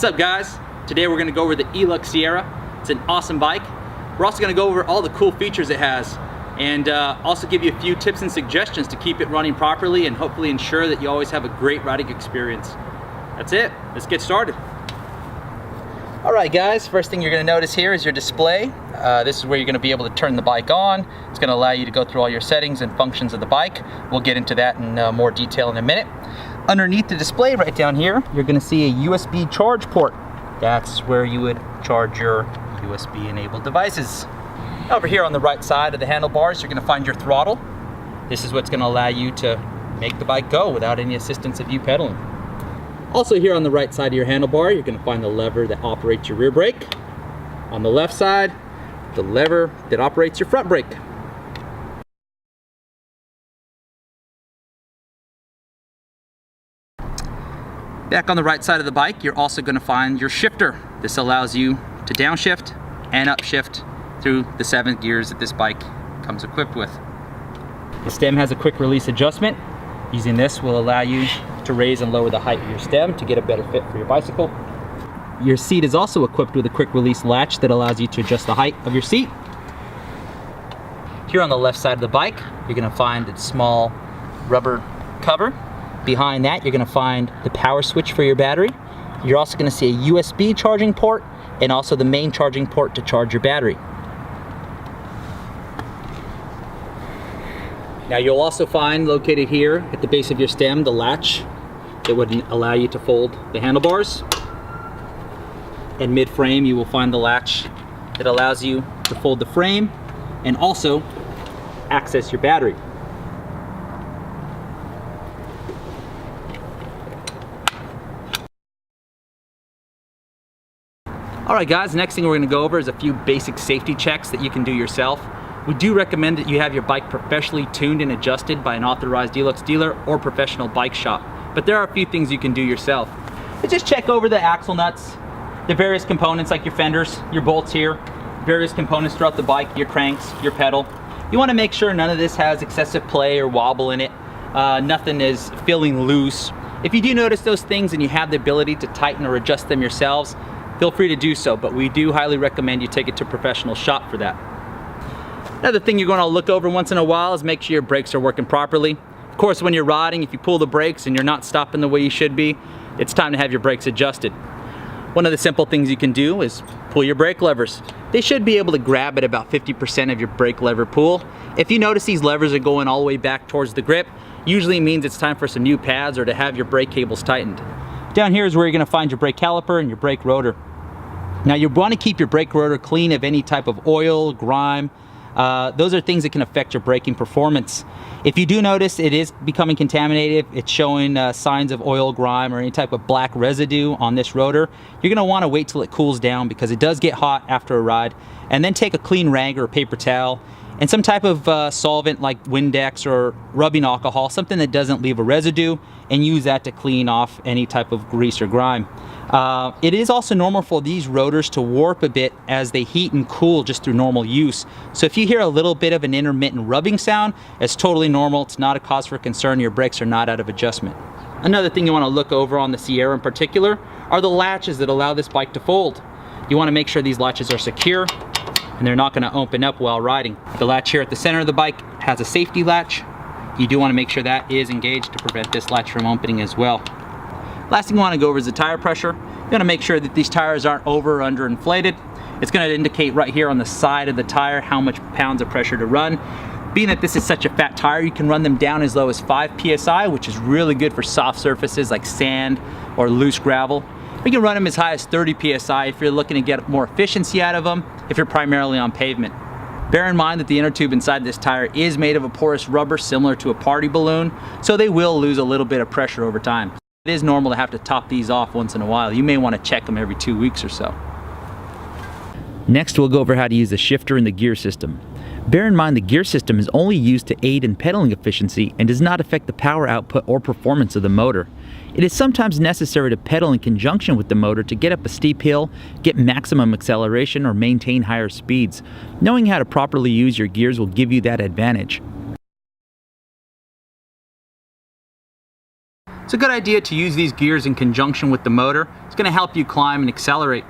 What's up guys? Today we're going to go over the E-Lux Sierra. It's an awesome bike. We're also going to go over all the cool features it has and also give you a few tips and suggestions to keep it running properly and hopefully ensure that you always have a great riding experience. That's it. Let's get started. Alright guys, first thing you're going to notice here is your display. This is where you're going to be able to turn the bike on. It's going to allow you to go through all your settings and functions of the bike. We'll get into that in more detail in a minute. Underneath the display right down here, you're going to see a USB charge port. That's where you would charge your USB enabled devices. Over here on the right side of the handlebars, you're going to find your throttle. This is what's going to allow you to make the bike go without any assistance of you pedaling. Also here on the right side of your handlebar, you're going to find the lever that operates your rear brake. On the left side, the lever that operates your front brake. Back on the right side of the bike, you're also going to find your shifter. This allows you to downshift and upshift through the 7 gears that this bike comes equipped with. The stem has a quick release adjustment. Using this will allow you to raise and lower the height of your stem to get a better fit for your bicycle. Your seat is also equipped with a quick release latch that allows you to adjust the height of your seat. Here on the left side of the bike, you're going to find a small rubber cover. Behind that, you're going to find the power switch for your battery. You're also going to see a USB charging port and also the main charging port to charge your battery. Now you'll also find located here at the base of your stem the latch that would allow you to fold the handlebars. And mid-frame you will find the latch that allows you to fold the frame and also access your battery. Alright guys, the next thing we're going to go over is a few basic safety checks that you can do yourself. We do recommend that you have your bike professionally tuned and adjusted by an authorized E-Lux dealer or professional bike shop. But there are a few things you can do yourself. But just check over the axle nuts, the various components like your fenders, your bolts here, various components throughout the bike, your cranks, your pedal. You want to make sure none of this has excessive play or wobble in it. Nothing is feeling loose. If you do notice those things and you have the ability to tighten or adjust them yourselves, feel free to do so, but we do highly recommend you take it to a professional shop for that. Another thing you're going to look over once in a while is make sure your brakes are working properly. Of course, when you're riding, if you pull the brakes and you're not stopping the way you should be, it's time to have your brakes adjusted. One of the simple things you can do is pull your brake levers. They should be able to grab at about 50% of your brake lever pull. If you notice these levers are going all the way back towards the grip, usually means it's time for some new pads or to have your brake cables tightened. Down here is where you're going to find your brake caliper and your brake rotor. Now you want to keep your brake rotor clean of any type of oil, grime. Those are things that can affect your braking performance. If you do notice it is becoming contaminated, it's showing signs of oil, grime, or any type of black residue on this rotor, you're going to want to wait till it cools down because it does get hot after a ride. And then take a clean rag or a paper towel and some type of solvent like Windex or rubbing alcohol, something that doesn't leave a residue, and use that to clean off any type of grease or grime. It is also normal for these rotors to warp a bit as they heat and cool just through normal use. So if you hear a little bit of an intermittent rubbing sound, it's totally normal. It's not a cause for concern. Your brakes are not out of adjustment. Another thing you want to look over on the Sierra in particular are the latches that allow this bike to fold. You want to make sure these latches are secure and they're not going to open up while riding. The latch here at the center of the bike has a safety latch. You do want to make sure that is engaged to prevent this latch from opening as well. Last thing you want to go over is the tire pressure. You want to make sure that these tires aren't over or under inflated. It's going to indicate right here on the side of the tire how much pounds of pressure to run. Being that this is such a fat tire, you can run them down as low as 5 psi, which is really good for soft surfaces like sand or loose gravel. You can run them as high as 30 psi if you're looking to get more efficiency out of them, if you're primarily on pavement. Bear in mind that the inner tube inside this tire is made of a porous rubber similar to a party balloon, so they will lose a little bit of pressure over time. It is normal to have to top these off once in a while. You may want to check them every 2 weeks or so. Next, we'll go over how to use the shifter in the gear system. Bear in mind the gear system is only used to aid in pedaling efficiency and does not affect the power output or performance of the motor. It is sometimes necessary to pedal in conjunction with the motor to get up a steep hill, get maximum acceleration, or maintain higher speeds. Knowing how to properly use your gears will give you that advantage. It's a good idea to use these gears in conjunction with the motor It's going to help you climb and accelerate.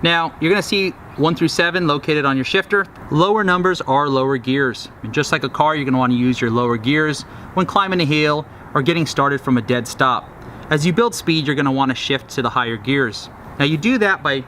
Now, you're going to see 1 through 7 located on your shifter. Lower numbers are lower gears. And just like a car, you're going to want to use your lower gears when climbing a hill or getting started from a dead stop. As you build speed, you're going to want to shift to the higher gears. Now, you do that by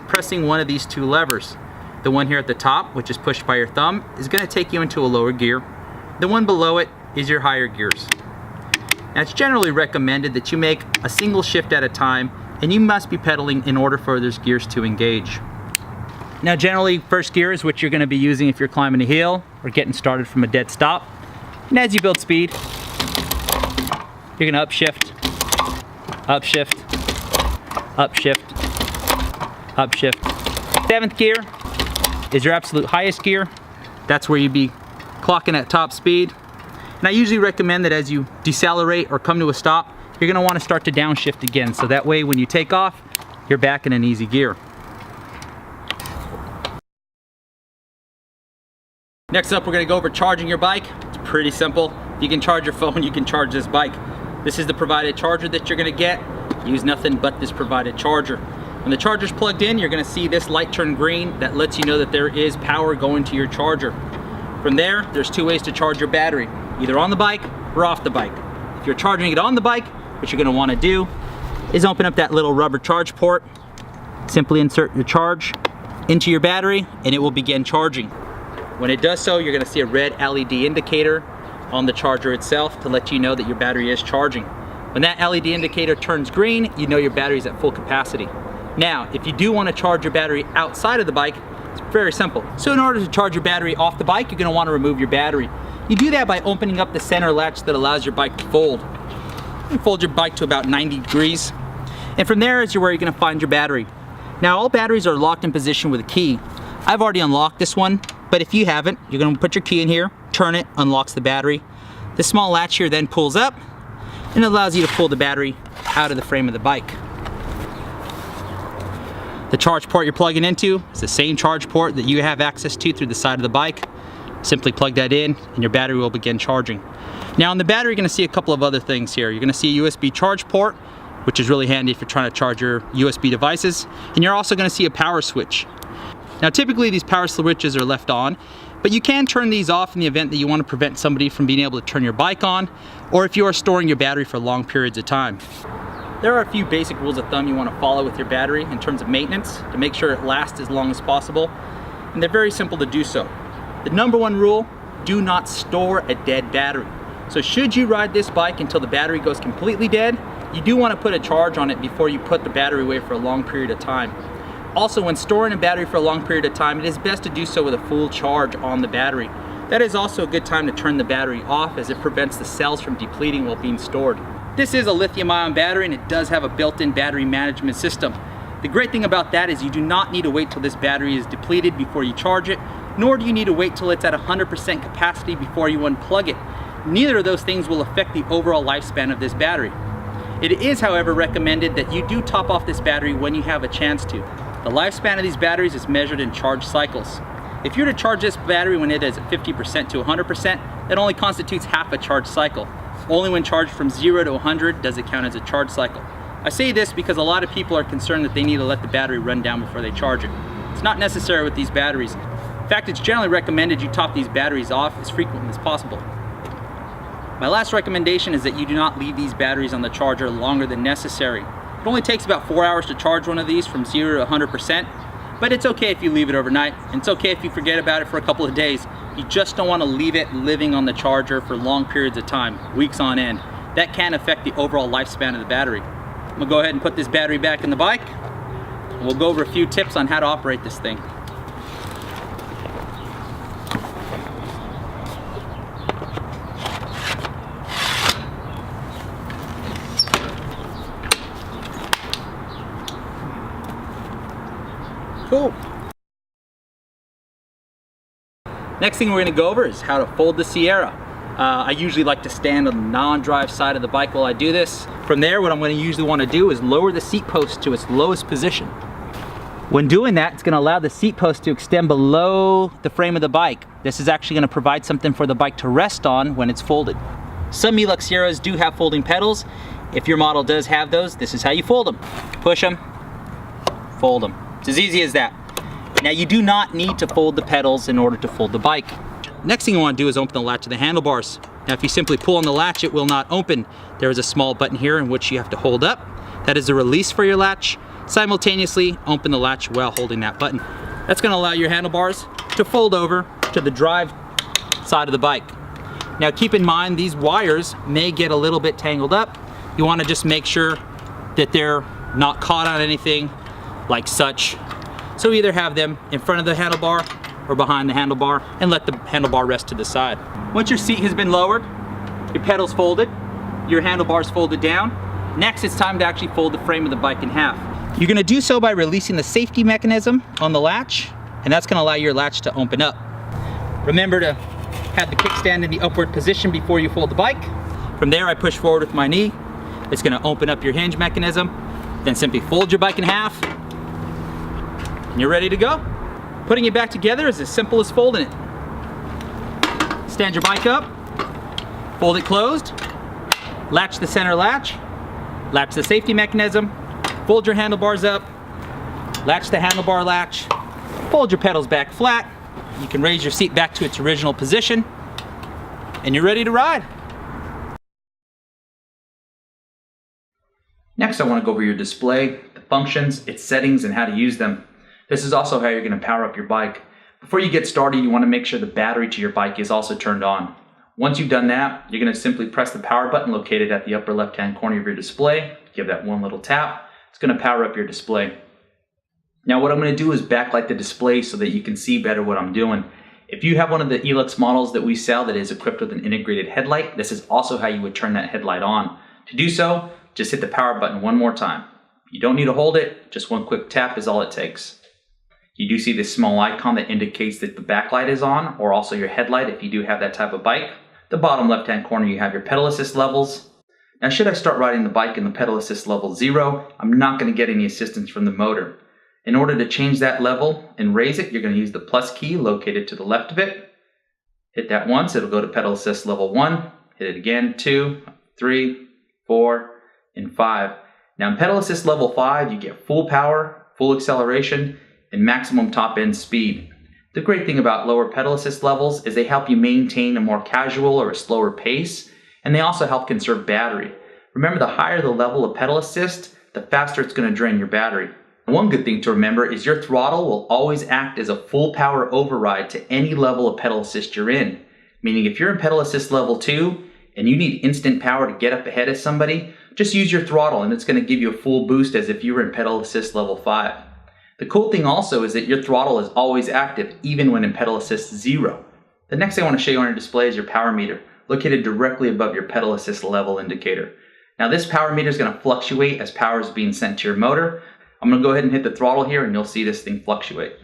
pressing one of these 2 levers. The one here at the top, which is pushed by your thumb, is going to take you into a lower gear. The one below it is your higher gears. Now, it's generally recommended that you make a single shift at a time, and you must be pedaling in order for those gears to engage. Now, generally, first gear is what you're going to be using if you're climbing a hill or getting started from a dead stop. And as you build speed, you're going to upshift, upshift, upshift, upshift. 7th gear is your absolute highest gear. That's where you'd be clocking at top speed. And I usually recommend that as you decelerate or come to a stop, you're going to want to start to downshift again, so that way when you take off, you're back in an easy gear. Next up, we're going to go over charging your bike. It's pretty simple. If you can charge your phone, you can charge this bike. This is the provided charger that you're going to get. Use nothing but this provided charger. When the charger's plugged in, you're going to see this light turn green. That lets you know that there is power going to your charger. From there, there's 2 ways to charge your battery, either on the bike or off the bike. If you're charging it on the bike, what you're going to want to do is open up that little rubber charge port, simply insert your charge into your battery, and it will begin charging. When it does so, you're going to see a red LED indicator on the charger itself to let you know that your battery is charging. When that LED indicator turns green, you know your battery is at full capacity. Now, if you do want to charge your battery outside of the bike, it's very simple. So in order to charge your battery off the bike, you're going to want to remove your battery. You do that by opening up the center latch that allows your bike to fold. You fold your bike to about 90 degrees. And from there is where you're going to find your battery. Now, all batteries are locked in position with a key. I've already unlocked this one, but if you haven't, you're going to put your key in here, turn it, unlocks the battery. The small latch here then pulls up and allows you to pull the battery out of the frame of the bike. The charge port you're plugging into is the same charge port that you have access to through the side of the bike. Simply plug that in and your battery will begin charging. Now on the battery, you're going to see a couple of other things here. You're going to see a USB charge port, which is really handy if you're trying to charge your USB devices. And you're also going to see a power switch. Now typically these power switches are left on, but you can turn these off in the event that you want to prevent somebody from being able to turn your bike on, or if you are storing your battery for long periods of time. There are a few basic rules of thumb you want to follow with your battery in terms of maintenance to make sure it lasts as long as possible, and they're very simple to do so. The number 1 rule, do not store a dead battery. So should you ride this bike until the battery goes completely dead, you do want to put a charge on it before you put the battery away for a long period of time. Also, when storing a battery for a long period of time, it is best to do so with a full charge on the battery. That is also a good time to turn the battery off, as it prevents the cells from depleting while being stored. This is a lithium-ion battery, and it does have a built-in battery management system. The great thing about that is you do not need to wait till this battery is depleted before you charge it, nor do you need to wait till it's at 100% capacity before you unplug it. Neither of those things will affect the overall lifespan of this battery. It is, however, recommended that you do top off this battery when you have a chance to. The lifespan of these batteries is measured in charge cycles. If you were to charge this battery when it is at 50% to 100%, that only constitutes half a charge cycle. Only when charged from 0 to 100 does it count as a charge cycle. I say this because a lot of people are concerned that they need to let the battery run down before they charge it. It's not necessary with these batteries. In fact, it's generally recommended you top these batteries off as frequently as possible. My last recommendation is that you do not leave these batteries on the charger longer than necessary. It only takes about 4 hours to charge one of these from 0 to 100%, but it's okay if you leave it overnight, and it's okay if you forget about it for a couple of days. You just don't want to leave it living on the charger for long periods of time, weeks on end. That can affect the overall lifespan of the battery. I'm gonna go ahead and put this battery back in the bike, and we'll go over a few tips on how to operate this thing. Cool. Next thing we're going to go over is how to fold the Sierra. I usually like to stand on the non-drive side of the bike while I do this. From there, what I'm going to usually want to do is lower the seat post to its lowest position. When doing that, it's going to allow the seat post to extend below the frame of the bike. This is actually going to provide something for the bike to rest on when it's folded. Some E-Lux Sierras do have folding pedals. If your model does have those, this is how you fold them. Push them, fold them. It's as easy as that. Now you do not need to fold the pedals in order to fold the bike. Next thing you want to do is open the latch of the handlebars. Now if you simply pull on the latch, it will not open. There is a small button here in which you have to hold up. That is a release for your latch. Simultaneously open the latch while holding that button. That's going to allow your handlebars to fold over to the drive side of the bike. Now keep in mind these wires may get a little bit tangled up. You want to just make sure that they're not caught on anything like such. So either have them in front of the handlebar or behind the handlebar and let the handlebar rest to the side. Once your seat has been lowered, your pedals folded, your handlebars folded down, next it's time to actually fold the frame of the bike in half. You're going to do so by releasing the safety mechanism on the latch, and that's going to allow your latch to open up. Remember to have the kickstand in the upward position before you fold the bike. From there I push forward with my knee. It's going to open up your hinge mechanism. Then simply fold your bike in half and you're ready to go. Putting it back together is as simple as folding it. Stand your bike up, fold it closed, latch the center latch, latch the safety mechanism, fold your handlebars up, latch the handlebar latch, fold your pedals back flat. You can raise your seat back to its original position and you're ready to ride. Next, I want to go over your display, the functions, its settings, and how to use them. This is also how you're going to power up your bike. Before you get started, you want to make sure the battery to your bike is also turned on. Once you've done that, you're going to simply press the power button located at the upper left-hand corner of your display. Give that one little tap. It's going to power up your display. Now what I'm going to do is backlight the display so that you can see better what I'm doing. If you have one of the E-Lux models that we sell that is equipped with an integrated headlight, this is also how you would turn that headlight on. To do so, just hit the power button one more time. You don't need to hold it, just one quick tap is all it takes. You do see this small icon that indicates that the backlight is on, or also your headlight if you do have that type of bike. The bottom left-hand corner you have your pedal assist levels. Now should I start riding the bike in the pedal assist level 0, I'm not going to get any assistance from the motor. In order to change that level and raise it, you're going to use the plus key located to the left of it. Hit that once, it'll go to pedal assist level 1. Hit it again, 2, 3, 4, and 5. Now in pedal assist level 5, you get full power, full acceleration, and maximum top end speed. The great thing about lower pedal assist levels is they help you maintain a more casual or a slower pace, and they also help conserve battery. Remember, the higher the level of pedal assist, the faster it's going to drain your battery. One good thing to remember is your throttle will always act as a full power override to any level of pedal assist you're in. Meaning if you're in pedal assist level 2 and you need instant power to get up ahead of somebody, just use your throttle and it's going to give you a full boost as if you were in pedal assist level 5. The cool thing also is that your throttle is always active even when in pedal assist 0. The next thing I want to show you on your display is your power meter, located directly above your pedal assist level indicator. Now this power meter is going to fluctuate as power is being sent to your motor. I'm going to go ahead and hit the throttle here and you'll see this thing fluctuate.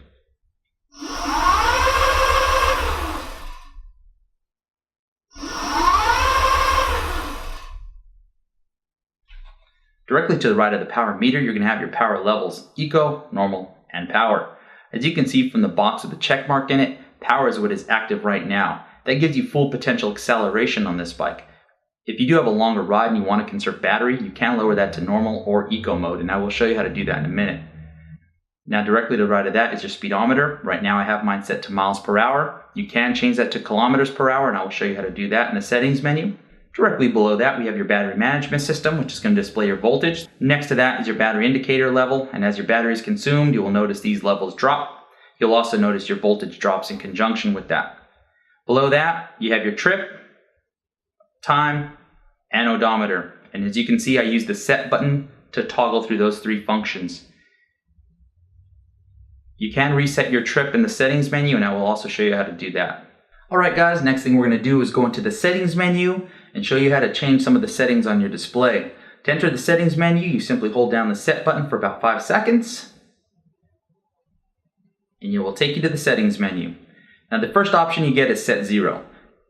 Directly to the right of the power meter, you're going to have your power levels: eco, normal, and power. As you can see from the box with the check mark in it, power is what is active right now. That gives you full potential acceleration on this bike. If you do have a longer ride and you want to conserve battery, you can lower that to normal or eco mode, and I will show you how to do that in a minute. Now directly to the right of that is your speedometer. Right now I have mine set to miles per hour. You can change that to kilometers per hour, and I will show you how to do that in the settings menu. Directly below that we have your battery management system, which is going to display your voltage. Next to that is your battery indicator level, and as your battery is consumed, you will notice these levels drop. You'll also notice your voltage drops in conjunction with that. Below that, you have your trip, time, and odometer. And as you can see, I use the set button to toggle through those three functions. You can reset your trip in the settings menu, and I will also show you how to do that. Alright guys, next thing we're going to do is go into the settings menu and show you how to change some of the settings on your display. To enter the settings menu, you simply hold down the set button for about 5 seconds, and it will take you to the settings menu. Now the first option you get is set 0.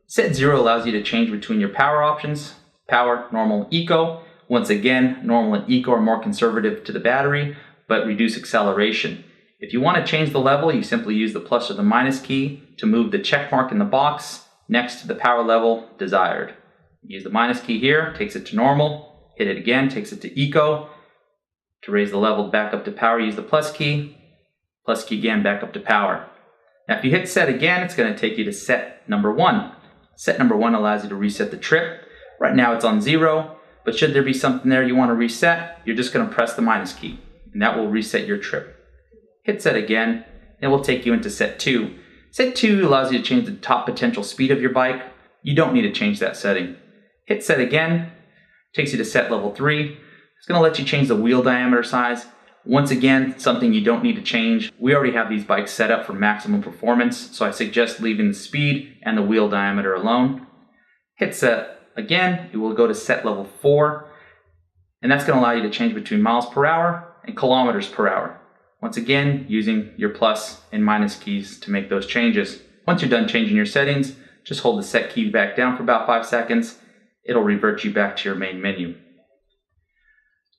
Set 0 allows you to change between your power options: power, normal, eco. Once again, normal and eco are more conservative to the battery, but reduce acceleration. If you want to change the level, you simply use the plus or the minus key to move the check mark in the box next to the power level desired. Use the minus key here, takes it to normal. Hit it again, takes it to eco. To raise the level back up to power, use the plus key again back up to power. Now if you hit set again, it's going to take you to set number 1. Set number 1 allows you to reset the trip. Right now it's on 0, but should there be something there you want to reset, you're just going to press the minus key, and that will reset your trip. Hit set again, and it will take you into set 2. Set 2 allows you to change the top potential speed of your bike. You don't need to change that setting. Hit set again, takes you to set level 3. It's going to let you change the wheel diameter size. Once again, something you don't need to change. We already have these bikes set up for maximum performance, so I suggest leaving the speed and the wheel diameter alone. Hit set again, it will go to set level 4, and that's going to allow you to change between miles per hour and kilometers per hour. Once again, using your plus and minus keys to make those changes. Once you're done changing your settings, just hold the set key back down for about 5 seconds. It'll revert you back to your main menu.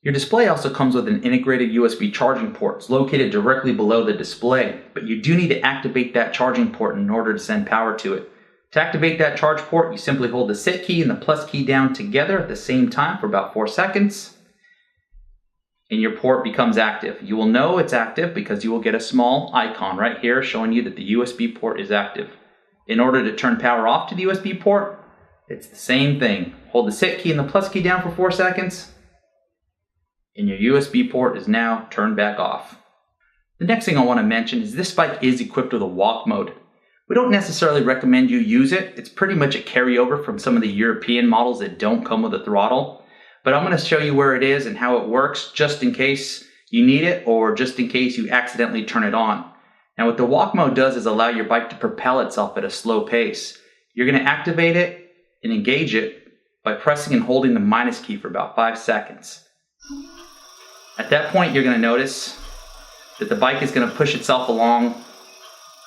Your display also comes with an integrated USB charging port. It's located directly below the display, but you do need to activate that charging port in order to send power to it. To activate that charge port, you simply hold the set key and the plus key down together at the same time for about 4 seconds, and your port becomes active. You will know it's active because you will get a small icon right here showing you that the USB port is active. In order to turn power off to the USB port, it's the same thing. Hold the set key and the plus key down for 4 seconds, and your USB port is now turned back off. The next thing I want to mention is this bike is equipped with a walk mode. We don't necessarily recommend you use it. It's pretty much a carryover from some of the European models that don't come with a throttle. But I'm going to show you where it is and how it works just in case you need it or just in case you accidentally turn it on. Now what the walk mode does is allow your bike to propel itself at a slow pace. You're going to activate it and engage it by pressing and holding the minus key for about 5 seconds. At that point, you're going to notice that the bike is going to push itself along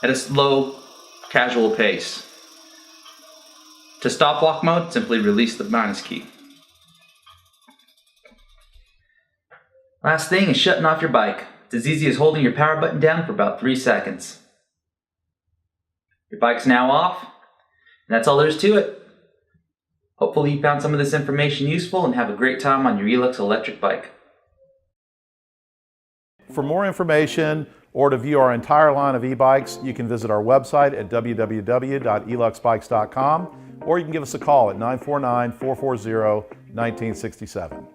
at a slow, casual pace. To stop walk mode, simply release the minus key. Last thing is shutting off your bike. It's as easy as holding your power button down for about 3 seconds. Your bike's now off, and that's all there is to it. Hopefully you found some of this information useful and have a great time on your E-Lux electric bike. For more information or to view our entire line of e-bikes, you can visit our website at www.eluxbikes.com, or you can give us a call at 949-440-1967.